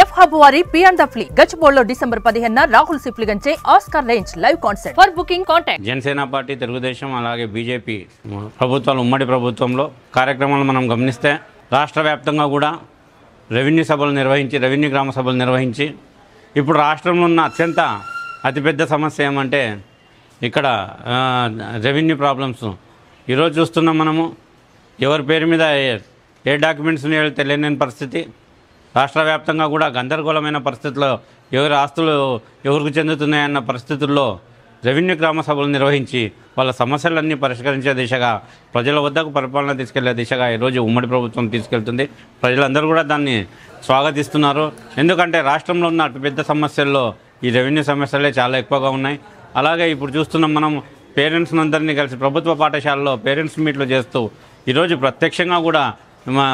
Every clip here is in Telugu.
ఎఫ్ హబ్ వారి పియాన్ ద ఫ్లీ గచ్చిబౌలిలో డిసెంబర్ 15న రాహుల్ సిప్లిగంచే Oscar range live concert. For booking contact. Janasena party, Telugudesam అలాగే బీజేపీ ప్రభుత్వాలు ఉమ్మడి ప్రభుత్వంలో కార్యక్రమాలు మనం గమనిస్తే రాష్ట్ర వ్యాప్తంగా కూడా రెవెన్యూ సభలు నిర్వహించి, రెవెన్యూ గ్రామ సభలు నిర్వహించి, ఇప్పుడు రాష్ట్రంలో ఉన్న అతిపెద్ద సమస్య ఏమంటే ఇక్కడ రెవెన్యూ ప్రాబ్లమ్స్. ఈరోజు చూస్తున్నాం మనము, ఎవరి పేరు మీద ఏ డాక్యుమెంట్స్ తెలియని పరిస్థితి. రాష్ట్ర వ్యాప్తంగా కూడా గందరగోళమైన పరిస్థితుల్లో ఎవరి ఆస్తులు ఎవరికి చెందుతున్నాయన్న పరిస్థితుల్లో రెవెన్యూ గ్రామ సభలు నిర్వహించి వాళ్ళ సమస్యలన్నీ పరిష్కరించే దిశగా, ప్రజల వద్దకు పరిపాలన తీసుకెళ్లే దిశగా ఈరోజు ఉమ్మడి ప్రభుత్వం తీసుకెళ్తుంది. ప్రజలందరూ కూడా దాన్ని స్వాగతిస్తున్నారు. ఎందుకంటే రాష్ట్రంలో ఉన్న అతిపెద్ద సమస్యల్లో ఈ రెవెన్యూ సమస్యలే చాలా ఎక్కువగా ఉన్నాయి. అలాగే ఇప్పుడు చూస్తున్నాం మనం, పేరెంట్స్ అందరినీ కలిసి ప్రభుత్వ పాఠశాలలో పేరెంట్స్ మీట్లు చేస్తూ ఈరోజు ప్రత్యక్షంగా కూడా మా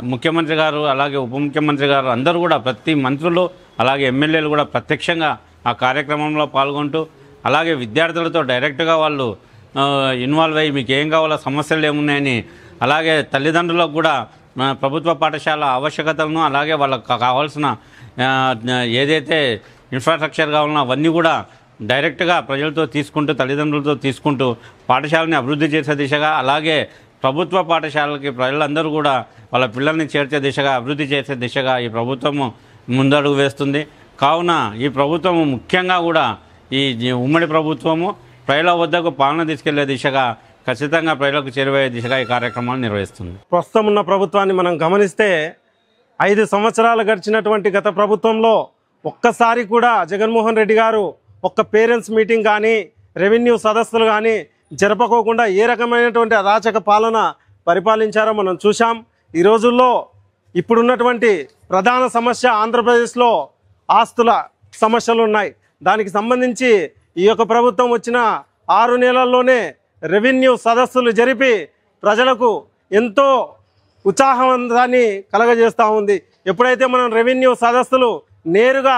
ముఖ్యమంత్రి గారు అలాగే ఉప ముఖ్యమంత్రి గారు అందరూ కూడా, ప్రతి మంత్రులు అలాగే ఎమ్మెల్యేలు కూడా ప్రత్యక్షంగా ఆ కార్యక్రమంలో పాల్గొంటూ, అలాగే విద్యార్థులతో డైరెక్ట్గా వాళ్ళు ఇన్వాల్వ్ అయ్యి మీకు ఏం కావాలో, సమస్యలు ఏమున్నాయని, అలాగే తల్లిదండ్రులకు కూడా ప్రభుత్వ పాఠశాల ఆవశ్యకతలను అలాగే వాళ్ళకు కావాల్సిన ఏదైతే ఇన్ఫ్రాస్ట్రక్చర్ కావాలన్నా అవన్నీ కూడా డైరెక్ట్గా ప్రజలతో తీసుకుంటూ, తల్లిదండ్రులతో తీసుకుంటూ పాఠశాలని అభివృద్ధి చేసే దిశగా, అలాగే ప్రభుత్వ పాఠశాలకి ప్రజలందరూ కూడా వాళ్ళ పిల్లల్ని చేర్చే దిశగా, అభివృద్ధి చేసే దిశగా ఈ ప్రభుత్వము ముందడుగు వేస్తుంది. కావున ఈ ప్రభుత్వము ముఖ్యంగా కూడా ఈ ఉమ్మడి ప్రభుత్వము ప్రజల వద్దకు పాలన తీసుకెళ్లే దిశగా, ఖచ్చితంగా ప్రజలకు చేరువయ్యే దిశగా ఈ కార్యక్రమాలు నిర్వహిస్తుంది. ప్రస్తుతం ఉన్న ప్రభుత్వాన్ని మనం గమనిస్తే 5 సంవత్సరాలు గడిచినటువంటి గత ప్రభుత్వంలో ఒక్కసారి కూడా జగన్మోహన్ రెడ్డి గారు ఒక్క పేరెంట్స్ మీటింగ్ కానీ, రెవెన్యూ సదస్సులు కానీ జరపకోకుండా ఏ రకమైనటువంటి అరాచక పాలన పరిపాలించారో మనం చూసాం. ఈ రోజుల్లో ఇప్పుడున్నటువంటి ప్రధాన సమస్య ఆంధ్రప్రదేశ్లో ఆస్తుల సమస్యలు ఉన్నాయి. దానికి సంబంధించి ఈ యొక్క ప్రభుత్వం వచ్చిన 6 నెలల్లోనే రెవెన్యూ సదస్సులు జరిపి ప్రజలకు ఎంతో ఉత్సాహాన్ని కలగజేస్తూ ఉంది. ఎప్పుడైతే మనం రెవెన్యూ సదస్సులు నేరుగా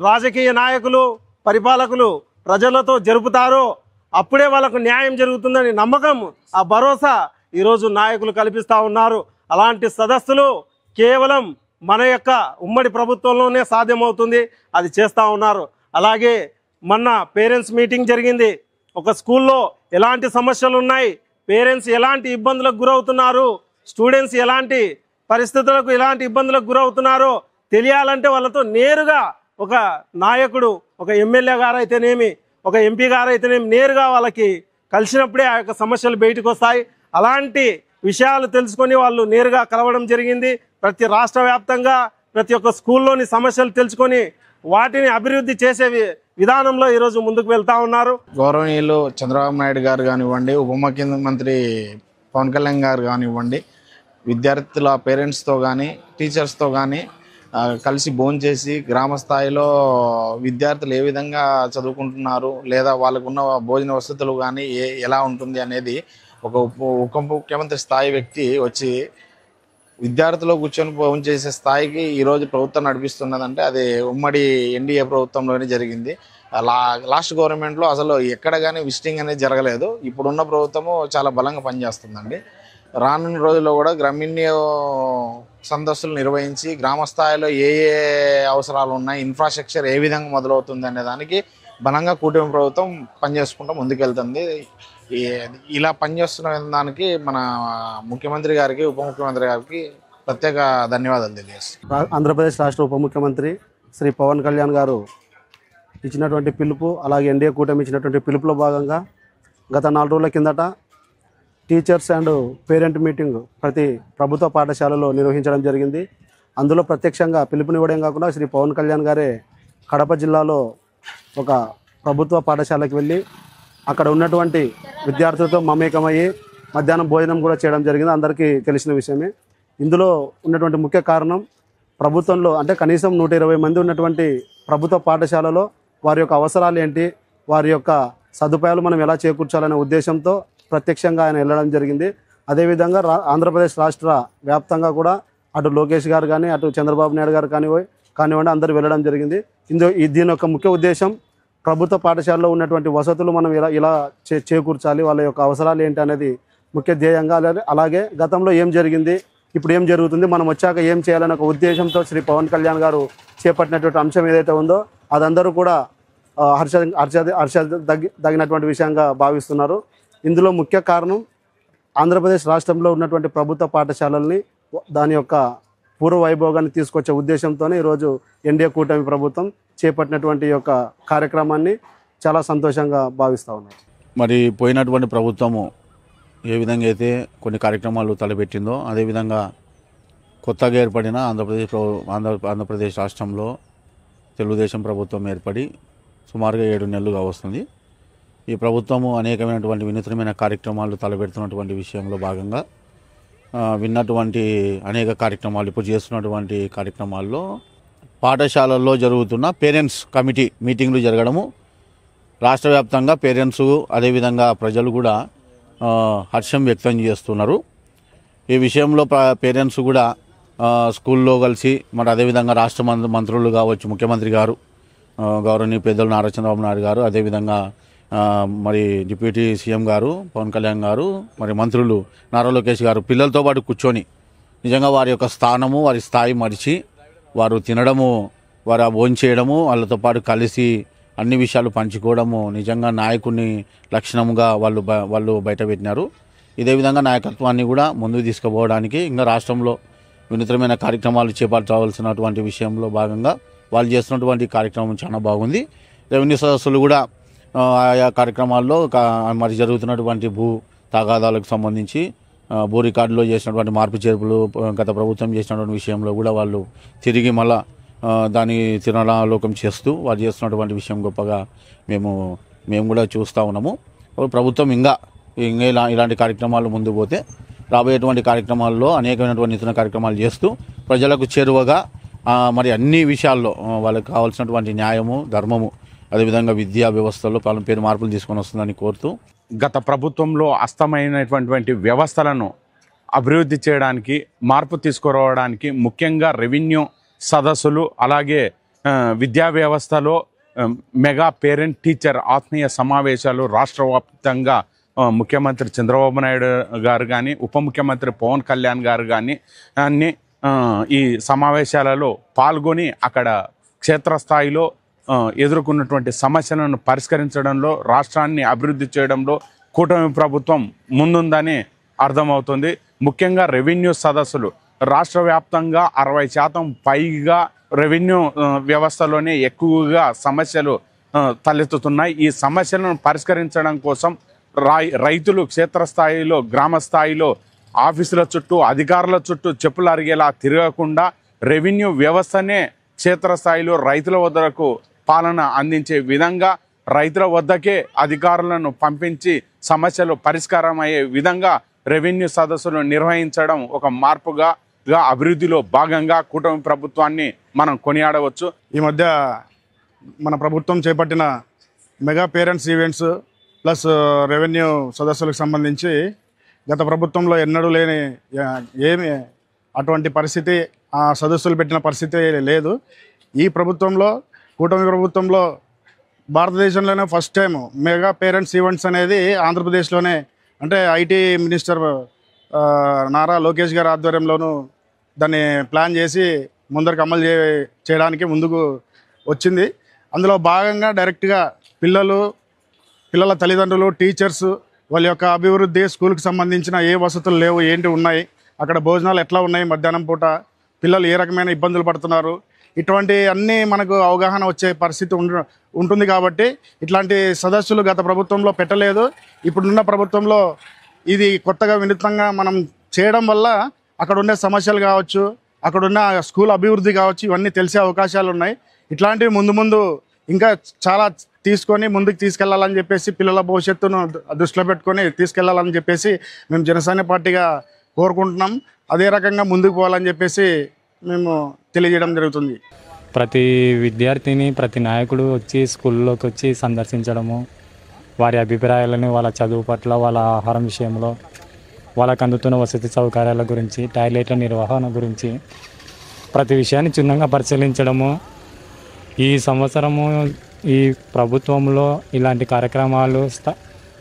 రాజకీయ నాయకులు, పరిపాలకులు ప్రజలతో జరుపుతారో అప్పుడే వాళ్ళకు న్యాయం జరుగుతుందని నమ్మకం, ఆ భరోసా ఈరోజు నాయకులు కల్పిస్తూ ఉన్నారు. అలాంటి సదస్సులు కేవలం మన యొక్క ఉమ్మడి ప్రభుత్వంలోనే సాధ్యమవుతుంది. అది చేస్తూ ఉన్నారు. అలాగే మొన్న పేరెంట్స్ మీటింగ్ జరిగింది. ఒక స్కూల్లో ఎలాంటి సమస్యలు ఉన్నాయి, పేరెంట్స్ ఎలాంటి ఇబ్బందులకు గురవుతున్నారు, స్టూడెంట్స్ ఎలాంటి పరిస్థితులకు ఎలాంటి ఇబ్బందులకు గురవుతున్నారో తెలియాలంటే వాళ్ళతో నేరుగా ఒక నాయకుడు, ఒక ఎమ్మెల్యే గారు అయితేనేమి, ఒక ఎంపీ గారు అయితేనేమి నేరుగా వాళ్ళకి కలిసినప్పుడే ఆ యొక్క సమస్యలు బయటకు వస్తాయి. అలాంటి విషయాలు తెలుసుకొని వాళ్ళు నేరుగా కలవడం జరిగింది. ప్రతి రాష్ట్ర వ్యాప్తంగా ప్రతి ఒక్క స్కూల్లోని సమస్యలు తెలుసుకొని వాటిని అభివృద్ధి చేసే విధానంలో ఈరోజు ముందుకు వెళ్తా ఉన్నారు. గౌరవనీయులు చంద్రబాబు నాయుడు గారు కానివ్వండి, ఉప ముఖ్యమంత్రి పవన్ కళ్యాణ్ గారు కానివ్వండి, విద్యార్థుల పేరెంట్స్తో కానీ, టీచర్స్తో కానీ కలిసి భోంచేసి గ్రామ స్థాయిలో విద్యార్థులు ఏ విధంగా చదువుకుంటున్నారు, లేదా వాళ్ళకున్న భోజన వసతులు కానీ ఎలా ఉంటుంది అనేది ఒక ఉప ముఖ్యమంత్రి స్థాయి వ్యక్తి వచ్చి విద్యార్థులు కూర్చొని భోంచేసే స్థాయికి ఈరోజు ప్రభుత్వం నడిపిస్తున్నదంటే అది ఉమ్మడి ఎన్డీఏ ప్రభుత్వంలోనే జరిగింది. లాస్ట్ గవర్నమెంట్లో అసలు ఎక్కడ కానీ విజిటింగ్ అనేది జరగలేదు. ఇప్పుడున్న ప్రభుత్వము చాలా బలంగా పనిచేస్తుందండి. రానున్న రోజుల్లో కూడా గ్రామీణ సదస్సులు నిర్వహించి గ్రామ స్థాయిలో ఏ అవసరాలు ఉన్నాయి, ఇన్ఫ్రాస్ట్రక్చర్ ఏ విధంగా మొదలవుతుంది అనే దానికి బలంగా కూటమి ప్రభుత్వం పనిచేసుకుంటూ ముందుకెళ్తుంది. ఇలా పనిచేస్తున్న దానికి మన ముఖ్యమంత్రి గారికి, ఉప ముఖ్యమంత్రి గారికి ప్రత్యేక ధన్యవాదాలు తెలియజేస్తాం. ఆంధ్రప్రదేశ్ రాష్ట్ర ఉప ముఖ్యమంత్రి శ్రీ పవన్ కళ్యాణ్ గారు ఇచ్చినటువంటి పిలుపు, అలాగే ఎన్డీఏ కూటమి ఇచ్చినటువంటి పిలుపులో భాగంగా గత 4 రోజుల కిందట టీచర్స్ అండ్ పేరెంట్ మీటింగ్ ప్రతి ప్రభుత్వ పాఠశాలలో నిర్వహించడం జరిగింది. అందులో ప్రత్యక్షంగా పిలుపునివ్వడం కాకుండా శ్రీ పవన్ కళ్యాణ్ గారే కడప జిల్లాలో ఒక ప్రభుత్వ పాఠశాలకు వెళ్ళి అక్కడ ఉన్నటువంటి విద్యార్థులతో మమేకమయ్యి మధ్యాహ్నం భోజనం కూడా చేయడం జరిగింది. అందరికీ తెలిసిన విషయమే. ఇందులో ఉన్నటువంటి ముఖ్య కారణం, ప్రభుత్వంలో అంటే కనీసం 120 మంది ఉన్నటువంటి ప్రభుత్వ పాఠశాలలో వారి యొక్క అవసరాలు ఏంటి, వారి యొక్క సదుపాయాలు మనం ఎలా చేకూర్చాలనే ఉద్దేశంతో ప్రత్యక్షంగా ఆయన వెళ్ళడం జరిగింది. అదేవిధంగా ఆంధ్రప్రదేశ్ రాష్ట్ర వ్యాప్తంగా కూడా అటు లోకేష్ గారు కానీ, అటు చంద్రబాబు నాయుడు గారు కానివ్వండి అందరూ వెళ్ళడం జరిగింది. దీని యొక్క ముఖ్య ఉద్దేశం ప్రభుత్వ పాఠశాలలో ఉన్నటువంటి వసతులు మనం ఇలా చేకూర్చాలి, వాళ్ళ యొక్క అవసరాలు ఏంటి అనేది ముఖ్య ధ్యేయంగా. అలాగే గతంలో ఏం జరిగింది, ఇప్పుడు ఏం జరుగుతుంది, మనం వచ్చాక ఏం చేయాలనే ఒక ఉద్దేశంతో శ్రీ పవన్ కళ్యాణ్ గారు చేపట్టినటువంటి అంశం ఏదైతే ఉందో అదందరూ కూడా హర్షదగినటువంటి విషయంగా భావిస్తున్నారు. ఇందులో ముఖ్య కారణం ఆంధ్రప్రదేశ్ రాష్ట్రంలో ఉన్నటువంటి ప్రభుత్వ పాఠశాలల్ని దాని యొక్క పూర్వ వైభోగాన్ని తీసుకొచ్చే ఉద్దేశంతోనే ఈరోజు ఎన్డీఏ కూటమి ప్రభుత్వం చేపట్టినటువంటి యొక్క కార్యక్రమాన్ని చాలా సంతోషంగా భావిస్తూ ఉన్నారు. మరి పోయినటువంటి ప్రభుత్వము ఏ విధంగా అయితే కొన్ని కార్యక్రమాలు తలపెట్టిందో అదేవిధంగా కొత్తగా ఏర్పడిన ఆంధ్రప్రదేశ్ రాష్ట్రంలో తెలుగుదేశం ప్రభుత్వం ఏర్పడి సుమారుగా 7 నెలలుగా వస్తుంది. ఈ ప్రభుత్వము అనేకమైనటువంటి వినూత్నమైన కార్యక్రమాలు తలపెడుతున్నటువంటి విషయంలో భాగంగా విన్నటువంటి అనేక కార్యక్రమాలు ఇప్పుడు చేస్తున్నటువంటి కార్యక్రమాల్లో పాఠశాలల్లో జరుగుతున్న పేరెంట్స్ కమిటీ మీటింగ్లు జరగడము, రాష్ట్ర వ్యాప్తంగా పేరెంట్స్ అదేవిధంగా ప్రజలు కూడా హర్షం వ్యక్తం చేస్తున్నారు. ఈ విషయంలో పేరెంట్స్ కూడా స్కూల్లో కలిసి మరి అదేవిధంగా రాష్ట్ర మంత్రులు కావచ్చు, ముఖ్యమంత్రి గారు గౌరవనీయ పెద్దలు నారా చంద్రబాబు నాయుడు గారు, అదేవిధంగా మరి డిప్యూటీ సీఎం గారు పవన్ కళ్యాణ్ గారు, మరి మంత్రులు నారా లోకేష్ గారు పిల్లలతో పాటు కూర్చొని నిజంగా వారి యొక్క స్థానము వారి స్థాయి మరిచి వారు తినడము, వారు భోంచేయడము, వాళ్ళతో పాటు కలిసి అన్ని విషయాలు పంచుకోవడము నిజంగా నాయకుని లక్షణముగా వాళ్ళు బయటపెట్టినారు. ఇదే విధంగా నాయకత్వాన్ని కూడా ముందుకు తీసుకుపోవడానికి ఇంకా రాష్ట్రంలో వినూత్నమైన కార్యక్రమాలు చేపట్టవలసినటువంటి విషయంలో భాగంగా వాళ్ళు చేస్తున్నటువంటి కార్యక్రమం చాలా బాగుంది. రెవెన్యూ సదస్సులు కూడా ఆయా కార్యక్రమాల్లో మరి జరుగుతున్నటువంటి భూ తగాదాలకు సంబంధించి భూ రికార్డులో చేసినటువంటి మార్పు చేర్పులు గత ప్రభుత్వం చేసినటువంటి విషయంలో కూడా వాళ్ళు తిరిగి మళ్ళా దాని తిరణాలోకం చేస్తూ వారు చేస్తున్నటువంటి విషయం గొప్పగా మేము కూడా చూస్తూ ఉన్నాము. ప్రభుత్వం ఇంకా ఇలాంటి కార్యక్రమాలు ముందు పోతే రాబోయేటువంటి కార్యక్రమాల్లో అనేకమైనటువంటి నూతన కార్యక్రమాలు చేస్తూ ప్రజలకు చేరువగా మరి అన్ని విషయాల్లో వాళ్ళకి కావాల్సినటువంటి న్యాయము ధర్మము అదేవిధంగా విద్యా వ్యవస్థలో పేరు మార్పులు తీసుకొని వస్తుందని కోరుతూ గత ప్రభుత్వంలో అస్తమైనటువంటి వ్యవస్థలను అభివృద్ధి చేయడానికి మార్పు తీసుకురావడానికి ముఖ్యంగా రెవెన్యూ సదస్సులు అలాగే విద్యా వ్యవస్థలో మెగా పేరెంట్ టీచర్ ఆత్మీయ సమావేశాలు రాష్ట్ర వ్యాప్తంగా ముఖ్యమంత్రి చంద్రబాబు నాయుడు గారు కానీ ఉప ముఖ్యమంత్రి పవన్ కళ్యాణ్ గారు కానీ అన్ని ఈ సమావేశాలలో పాల్గొని అక్కడ క్షేత్రస్థాయిలో ఎదుర్కొన్నటువంటి సమస్యలను పరిష్కరించడంలో రాష్ట్రాన్ని అభివృద్ధి చేయడంలో కూటమి ప్రభుత్వం ముందుందని అర్థమవుతుంది. ముఖ్యంగా రెవెన్యూ సదస్సులు రాష్ట్ర వ్యాప్తంగా 60% పైగా రెవెన్యూ వ్యవస్థలోనే ఎక్కువగా సమస్యలు తలెత్తుతున్నాయి. ఈ సమస్యలను పరిష్కరించడం కోసం రైతులు క్షేత్రస్థాయిలో గ్రామ స్థాయిలో ఆఫీసుల చుట్టూ అధికారుల చుట్టూ చెప్పులు అరిగేలా తిరగకుండా రెవెన్యూ వ్యవస్థనే క్షేత్రస్థాయిలో రైతుల వద్దకు పాలన అందించే విధంగా రైతుల వద్దకే అధికారులను పంపించి సమస్యలు పరిష్కారం అయ్యే విధంగా రెవెన్యూ సదస్సులు నిర్వహించడం ఒక మార్పుగా అభివృద్ధిలో భాగంగా కూటమి ప్రభుత్వాన్ని మనం కొనియాడవచ్చు. ఈ మధ్య మన ప్రభుత్వం చేపట్టిన mega parents events plus revenue సదస్సులకు సంబంధించి గత ప్రభుత్వంలో ఎన్నడూ లేని ఏమి అటువంటి పరిస్థితి ఆ సదస్సులు పెట్టిన పరిస్థితి లేదు. ఈ ప్రభుత్వంలో కూటమి ప్రభుత్వంలో భారతదేశంలోనే first time mega parents events అనేది ఆంధ్రప్రదేశ్లోనే అంటే ఐటీ మినిస్టర్ నారా లోకేష్ గారి ఆధ్వర్యంలోనూ దాన్ని ప్లాన్ చేసి ముందరికి అమలు చేయడానికి ముందుకు వచ్చింది. అందులో భాగంగా డైరెక్ట్గా పిల్లల తల్లిదండ్రులు టీచర్స్ వాళ్ళ యొక్క అభివృద్ధి స్కూల్కి సంబంధించిన ఏ వసతులు లేవు ఏంటి ఉన్నాయి, అక్కడ భోజనాలు ఎట్లా ఉన్నాయి, మధ్యాహ్నం పూట పిల్లలు ఏ రకమైన ఇబ్బందులు పడుతున్నారు, ఇటువంటి అన్నీ మనకు అవగాహన వచ్చే పరిస్థితి ఉంటుంది. కాబట్టి ఇట్లాంటి సదస్సులు గత ప్రభుత్వంలో పెట్టలేదు. ఇప్పుడున్న ప్రభుత్వంలో ఇది కొత్తగా వినూత్నంగా మనం చేయడం వల్ల అక్కడ ఉండే సమస్యలు కావచ్చు, అక్కడున్న స్కూల్ అభివృద్ధి కావచ్చు, ఇవన్నీ తెలిసే అవకాశాలు ఉన్నాయి. ఇట్లాంటివి ముందు ఇంకా చాలా తీసుకొని ముందుకు తీసుకెళ్లాలని చెప్పేసి పిల్లల భవిష్యత్తును దృష్టిలో పెట్టుకొని తీసుకెళ్లాలని చెప్పేసి మేము జనసేన పార్టీగా కోరుకుంటున్నాం. అదే రకంగా ముందుకు పోవాలని చెప్పేసి మేము తెలియజేయడం జరుగుతుంది. ప్రతి విద్యార్థిని ప్రతి నాయకుడు వచ్చి స్కూల్లోకి వచ్చి సందర్శించడము, వారి అభిప్రాయాలను వాళ్ళ చదువు పట్ల వాళ్ళ ఆహారం విషయంలో వాళ్ళకు అందుతున్న వసతి సౌకర్యాల గురించి టాయిలెట్ల నిర్వహణ గురించి ప్రతి విషయాన్ని క్షుణ్ణంగా పరిశీలించడము. ఈ సంవత్సరము ఈ ప్రభుత్వంలో ఇలాంటి కార్యక్రమాలు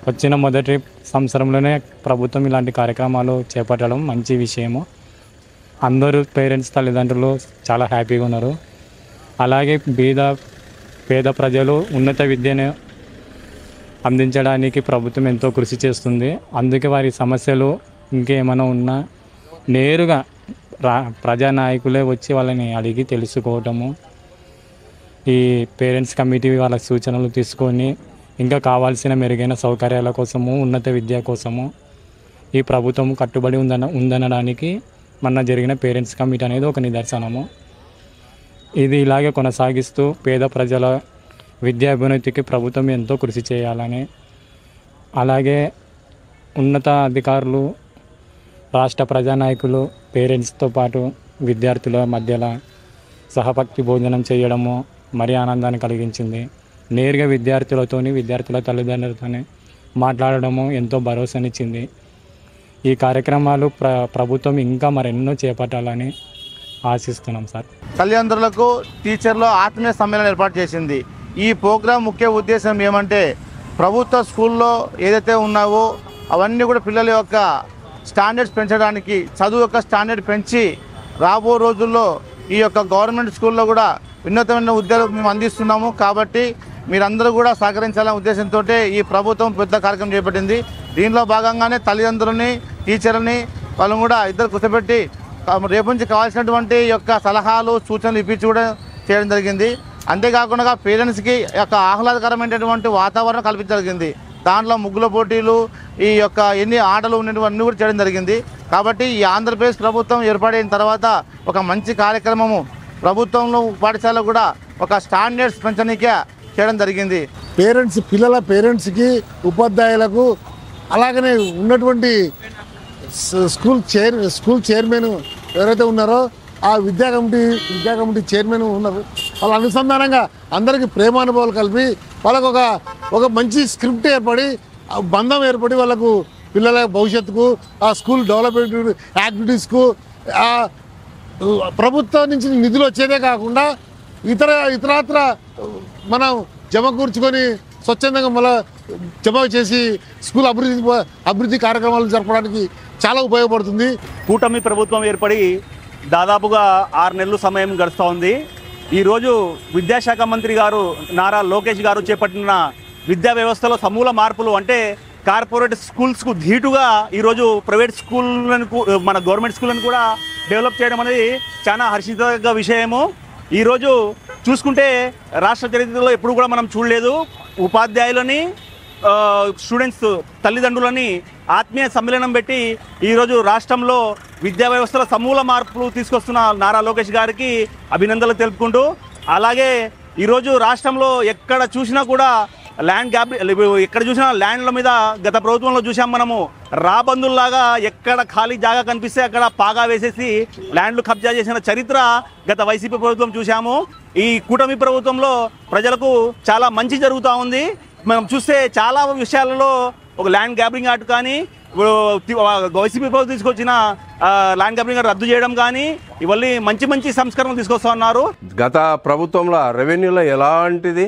వచ్చిన మొదటి సంవత్సరంలోనే ప్రభుత్వం ఇలాంటి కార్యక్రమాలు చేపట్టడం మంచి విషయము. అందరూ పేరెంట్స్ తల్లిదండ్రులు చాలా హ్యాపీగా ఉన్నారు. అలాగే పేద ప్రజలు ఉన్నత విద్యను అందించడానికి ప్రభుత్వం ఎంతో కృషి చేస్తుంది. అందుకే వారి సమస్యలు ఇంకేమైనా ఉన్నా నేరుగా ప్రజానాయకులే వచ్చి వాళ్ళని అడిగి తెలుసుకోవటము, ఈ పేరెంట్స్ కమిటీ వాళ్ళ సూచనలు తీసుకొని ఇంకా కావాల్సిన మెరుగైన సౌకర్యాల కోసము, ఉన్నత విద్య కోసము ఈ ప్రభుత్వం కట్టుబడి ఉందనడానికి మొన్న జరిగిన పేరెంట్స్ కమిటీ అనేది ఒక నిదర్శనము. ఇది ఇలాగే కొనసాగిస్తూ పేద ప్రజల విద్యాభివృద్ధికి ప్రభుత్వం ఎంతో కృషి చేయాలని, అలాగే ఉన్నత అధికారులు, రాష్ట్ర ప్రజానాయకులు పేరెంట్స్తో పాటు విద్యార్థుల మధ్యలో సహపంక్తి భోజనం చేయడము మరీ ఆనందాన్ని కలిగించింది. నేరుగా విద్యార్థుల తల్లిదండ్రులతోనే మాట్లాడడము ఎంతో భరోసానిచ్చింది. ఈ కార్యక్రమాలు ప్రభుత్వం ఇంకా మరెన్నో చేపట్టాలని ఆశిస్తున్నాం సార్. తల్లిదండ్రులకు టీచర్లు ఆత్మీయ సమ్మేళనం ఏర్పాటు చేసింది. ఈ ప్రోగ్రాం ముఖ్య ఉద్దేశం ఏమంటే ప్రభుత్వ స్కూల్లో ఏదైతే ఉన్నావో అవన్నీ కూడా పిల్లల యొక్క స్టాండర్డ్స్ పెంచడానికి, చదువు యొక్క స్టాండర్డ్ పెంచి రాబో రోజుల్లో ఈ యొక్క గవర్నమెంట్ స్కూల్లో కూడా ఉన్నతమైన విద్యలు మేము అందిస్తున్నాము. కాబట్టి మీరందరూ కూడా సహకరించాలనే ఉద్దేశంతో ఈ ప్రభుత్వం పెద్ద కార్యక్రమం చేపట్టింది. దీనిలో భాగంగానే తల్లిదండ్రులని, టీచర్లని వాళ్ళని కూడా ఇద్దరు కూర్చోబెట్టి రేపు నుంచి కావాల్సినటువంటి యొక్క సలహాలు, సూచనలు ఇప్పించి కూడా చేయడం జరిగింది. అంతేకాకుండా పేరెంట్స్కి యొక్క ఆహ్లాదకరమైనటువంటి వాతావరణం కల్పించడం జరిగింది. దాంట్లో ముగ్గుల పోటీలు, ఈ యొక్క ఎన్ని ఆటలు ఉన్నటువంటి కూడా చేయడం జరిగింది. కాబట్టి ఈ ఆంధ్రప్రదేశ్ ప్రభుత్వం ఏర్పడిన తర్వాత ఒక మంచి కార్యక్రమము ప్రభుత్వంలో పాఠశాల కూడా ఒక స్టాండర్డ్స్ పెంచడానికే చేయడం జరిగింది. పిల్లల పేరెంట్స్కి, ఉపాధ్యాయులకు, అలాగనే ఉన్నటువంటి స్కూల్ చైర్మన్ ఎవరైతే ఉన్నారో ఆ విద్యా కమిటీ చైర్మన్ ఉన్నారు. వాళ్ళ అనుసంధానంగా అందరికీ ప్రేమానుభవాలు కలిపి వాళ్ళకు ఒక మంచి స్క్రిప్ట్ ఏర్పడి, బంధం ఏర్పడి వాళ్ళకు పిల్లల భవిష్యత్తుకు, ఆ స్కూల్ డెవలప్మెంట్ యాక్టివిటీస్కు ప్రభుత్వం నుంచి నిధులు వచ్చేదే కాకుండా ఇతరత్ర మనం జమకూర్చుకొని స్వచ్ఛందంగా మళ్ళీ జమ చేసి స్కూల్ అభివృద్ధి కార్యక్రమాలు జరపడానికి చాలా ఉపయోగపడుతుంది. కూటమి ప్రభుత్వం ఏర్పడి దాదాపుగా 6 నెలలు సమయం గడుస్తూ ఉంది. ఈరోజు విద్యాశాఖ మంత్రి గారు నారా లోకేష్ గారు చేపట్టిన విద్యా వ్యవస్థలో సమూల మార్పులు, అంటే కార్పొరేట్ స్కూల్స్కు ధీటుగా ఈరోజు ప్రైవేట్ స్కూళ్ళను, మన గవర్నమెంట్ స్కూళ్ళను కూడా డెవలప్ చేయడం అనేది చాలా హర్షించదగ్గ విషయము. ఈరోజు చూసుకుంటే రాష్ట్ర చరిత్రలో ఎప్పుడు కూడా మనం చూడలేదు, ఉపాధ్యాయులని, స్టూడెంట్స్ తల్లిదండ్రులని ఆత్మీయ సమ్మేళనం పెట్టి ఈరోజు రాష్ట్రంలో విద్యా వ్యవస్థలో సమూల మార్పులు తీసుకొస్తున్న నారా లోకేష్ గారికి అభినందనలు తెలుపుకుంటూ, అలాగే ఈరోజు రాష్ట్రంలో ఎక్కడ చూసినా కూడా ఎక్కడ చూసినా ల్యాండ్ల మీద గత ప్రభుత్వంలో చూసాం మనము, రాబందుల్లాగా ఎక్కడ ఖాళీ జాగా కనిపిస్తే అక్కడ పాగా వేసేసి ల్యాండ్లు కబ్జా చేసిన చరిత్ర గత వైసీపీ ప్రభుత్వం చూసాము. ఈ కూటమి ప్రభుత్వంలో ప్రజలకు చాలా మంచి జరుగుతూ ఉంది. మనం చూస్తే చాలా విషయాలలో ఒక ల్యాండ్ గ్రాబింగ్ యాక్ట్ కానీ, వైసీపీ ప్రభుత్వం తీసుకొచ్చిన ల్యాండ్ గ్రాబింగ్ రద్దు చేయడం కానీ, ఇవన్నీ మంచి సంస్కరణలు తీసుకొస్తా ఉన్నారు. గత ప్రభుత్వంలో రెవెన్యూలో ఎలాంటిది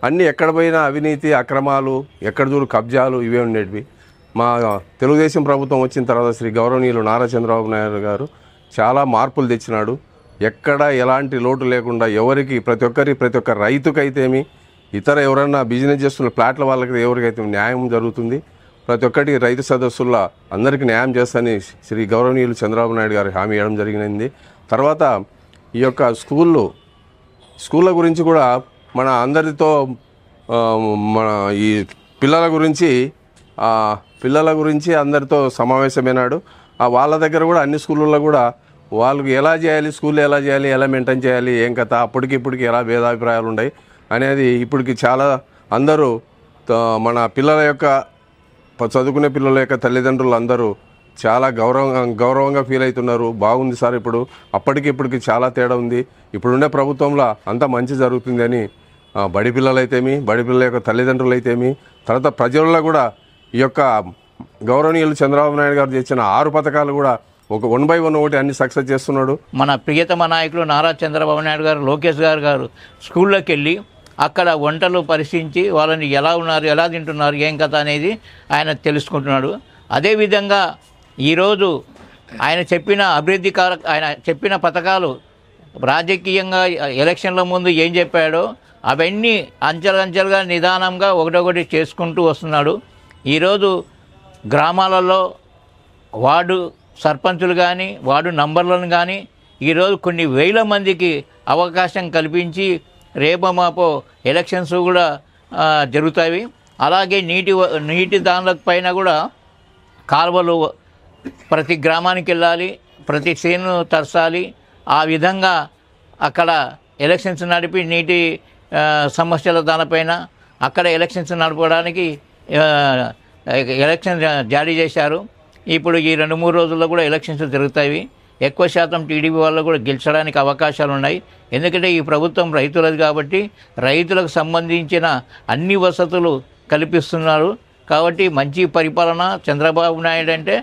అన్నీ ఎక్కడ పోయినా అవినీతి, అక్రమాలు, ఎక్కడ చూడు కబ్జాలు ఇవే ఉండేటివి. మా తెలుగుదేశం ప్రభుత్వం వచ్చిన తర్వాత శ్రీ గౌరవనీయులు నారా చంద్రబాబు నాయుడు గారు చాలా మార్పులు తెచ్చినాడు. ఎక్కడ ఎలాంటి లోటు లేకుండా ఎవరికి ప్రతి ఒక్క రైతుకైతేమి, ఇతర ఎవరైనా బిజినెస్ చేస్తున్న ప్లాట్ల వాళ్ళకి ఎవరికైతే న్యాయం జరుగుతుంది. ప్రతి ఒక్కటి రైతు సదస్సుల్లో అందరికీ న్యాయం చేస్తానని శ్రీ గౌరవనీయులు చంద్రబాబు నాయుడు గారు హామీ ఇవ్వడం జరిగింది. తర్వాత ఈ యొక్క స్కూళ్ళ గురించి కూడా మన అందరితో మన ఈ పిల్లల గురించి అందరితో సమావేశమైనాడు. వాళ్ళ దగ్గర కూడా అన్ని స్కూళ్ళల్లో కూడా వాళ్ళకి ఎలా చేయాలి, స్కూల్లో ఎలా చేయాలి, ఎలా మెయింటైన్ చేయాలి, ఏం కథ, అప్పటికిప్పటికి ఎలా భేదాభిప్రాయాలు ఉన్నాయి అనేది ఇప్పటికి చాలా అందరూ మన పిల్లల యొక్క చదువుకునే పిల్లల యొక్క తల్లిదండ్రులు అందరూ చాలా గౌరవంగా ఫీల్ అవుతున్నారు. బాగుంది సార్, ఇప్పుడు అప్పటికిప్పటికి చాలా తేడా ఉంది, ఇప్పుడుండే ప్రభుత్వంలో అంతా మంచి జరుగుతుంది అని బడి పిల్లలైతేమి, బడి పిల్లల యొక్క తల్లిదండ్రులు అయితేమి, తర్వాత ప్రజల్లో కూడా ఈ యొక్క గౌరవనీయులు చంద్రబాబు నాయుడు గారు చేసిన 6 పథకాలు కూడా ఒక 1 by 1 ఒకటి అన్ని సక్సెస్ చేస్తున్నాడు. మన ప్రియతమ నాయకులు నారా చంద్రబాబు నాయుడు గారు, లోకేష్ గారు స్కూళ్ళకి వెళ్ళి అక్కడ వంటలు పరిశీలించి వాళ్ళని ఎలా ఉన్నారు, ఎలా తింటున్నారు, ఏం కథ అనేది ఆయన తెలుసుకుంటున్నాడు. అదేవిధంగా ఈరోజు ఆయన చెప్పిన ఆయన చెప్పిన పథకాలు రాజకీయంగా ఎలక్షన్ల ముందు ఏం చెప్పాడో అవన్నీ అంచెలంచెలుగా నిదానంగా ఒకటొకటి చేసుకుంటూ వస్తున్నాడు. ఈరోజు గ్రామాలలో వార్డు సర్పంచులు కానీ వార్డు నంబర్లను కానీ ఈరోజు కొన్ని వేల మందికి అవకాశం కల్పించి రేపో మాపో ఎలక్షన్స్ కూడా జరుగుతాయి. అలాగే నీటి దానిల పైన కూడా కాలువలు ప్రతి గ్రామానికి వెళ్ళాలి, ప్రతి చేను తరచాలి. ఆ విధంగా అక్కడ ఎలక్షన్స్ నడిపి నీటి సమస్యల దానిపైన అక్కడ ఎలక్షన్స్ నడపడానికి ఎలక్షన్ జారీ చేశారు. ఇప్పుడు ఈ 2-3 రోజుల్లో కూడా ఎలక్షన్స్ జరుగుతాయి. ఎక్కువ శాతం టీడీపీ వాళ్ళు కూడా గెలిచడానికి అవకాశాలు ఉన్నాయి. ఎందుకంటే ఈ ప్రభుత్వం రైతులది కాబట్టి రైతులకు సంబంధించిన అన్ని వసతులు కల్పిస్తున్నారు. కాబట్టి మంచి పరిపాలన చంద్రబాబు నాయుడు అంటే